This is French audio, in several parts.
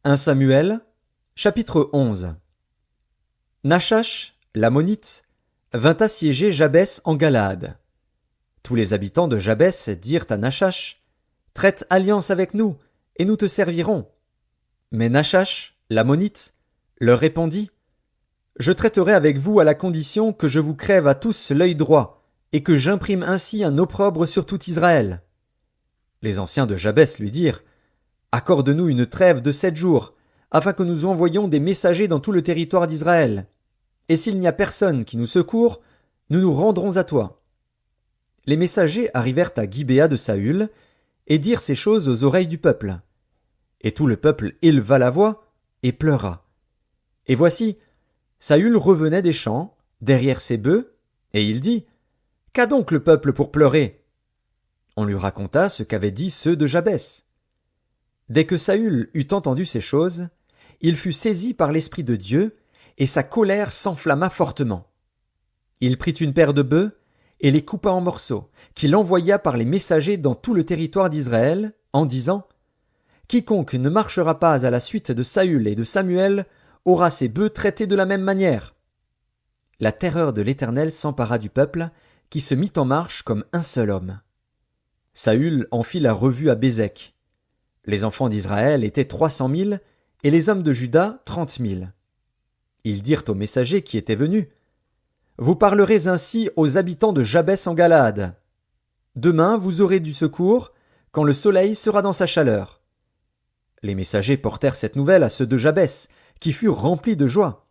1 Samuel, chapitre 11. Nachash, l'ammonite, vint assiéger Jabès en Galaad. Tous les habitants de Jabès dirent à Nachash, « Traite alliance avec nous, et nous te servirons. » Mais Nachash, l'ammonite, leur répondit, « Je traiterai avec vous à la condition que je vous crève à tous l'œil droit, et que j'imprime ainsi un opprobre sur tout Israël. » Les anciens de Jabès lui dirent, « Accorde-nous une trêve de 7 jours, afin que nous envoyions des messagers dans tout le territoire d'Israël. Et s'il n'y a personne qui nous secourt, nous nous rendrons à toi. » Les messagers arrivèrent à Gibéa de Saül, et dirent ces choses aux oreilles du peuple. Et tout le peuple éleva la voix, et pleura. Et voici, Saül revenait des champs, derrière ses bœufs, et il dit, « Qu'a donc le peuple pour pleurer ?» On lui raconta ce qu'avaient dit ceux de Jabès. Dès que Saül eut entendu ces choses, il fut saisi par l'Esprit de Dieu, et sa colère s'enflamma fortement. Il prit une paire de bœufs, et les coupa en morceaux, qu'il envoya par les messagers dans tout le territoire d'Israël, en disant, « Quiconque ne marchera pas à la suite de Saül et de Samuel aura ses bœufs traités de la même manière. » La terreur de l'Éternel s'empara du peuple, qui se mit en marche comme un seul homme. Saül en fit la revue à Bézek. Les enfants d'Israël étaient 300 000, et les hommes de Juda 30 000. Ils dirent aux messagers qui étaient venus, « Vous parlerez ainsi aux habitants de Jabès en Galaad. Demain vous aurez du secours, quand le soleil sera dans sa chaleur. » Les messagers portèrent cette nouvelle à ceux de Jabès, qui furent remplis de joie,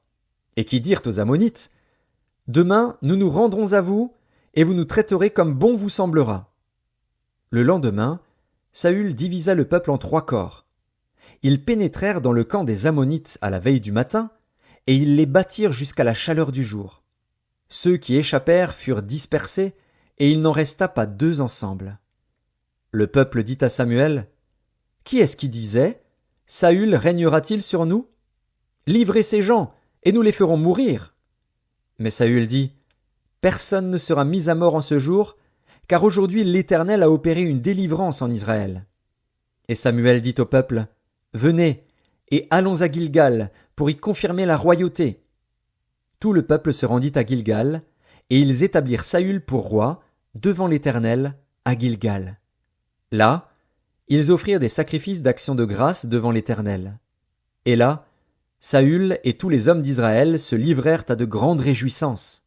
et qui dirent aux Ammonites, « Demain nous nous rendrons à vous, et vous nous traiterez comme bon vous semblera. » Le lendemain, Saül divisa le peuple en 3 corps. Ils pénétrèrent dans le camp des Ammonites à la veille du matin, et ils les battirent jusqu'à la chaleur du jour. Ceux qui échappèrent furent dispersés, et il n'en resta pas 2 ensemble. Le peuple dit à Samuel, « Qui est-ce qui disait, Saül régnera-t-il sur nous? Livrez ces gens, et nous les ferons mourir. » Mais Saül dit, « Personne ne sera mis à mort en ce jour, car aujourd'hui l'Éternel a opéré une délivrance en Israël. » Et Samuel dit au peuple, « Venez, et allons à Gilgal, pour y confirmer la royauté. » Tout le peuple se rendit à Gilgal, et ils établirent Saül pour roi, devant l'Éternel, à Gilgal. Là, ils offrirent des sacrifices d'action de grâce devant l'Éternel. Et là, Saül et tous les hommes d'Israël se livrèrent à de grandes réjouissances.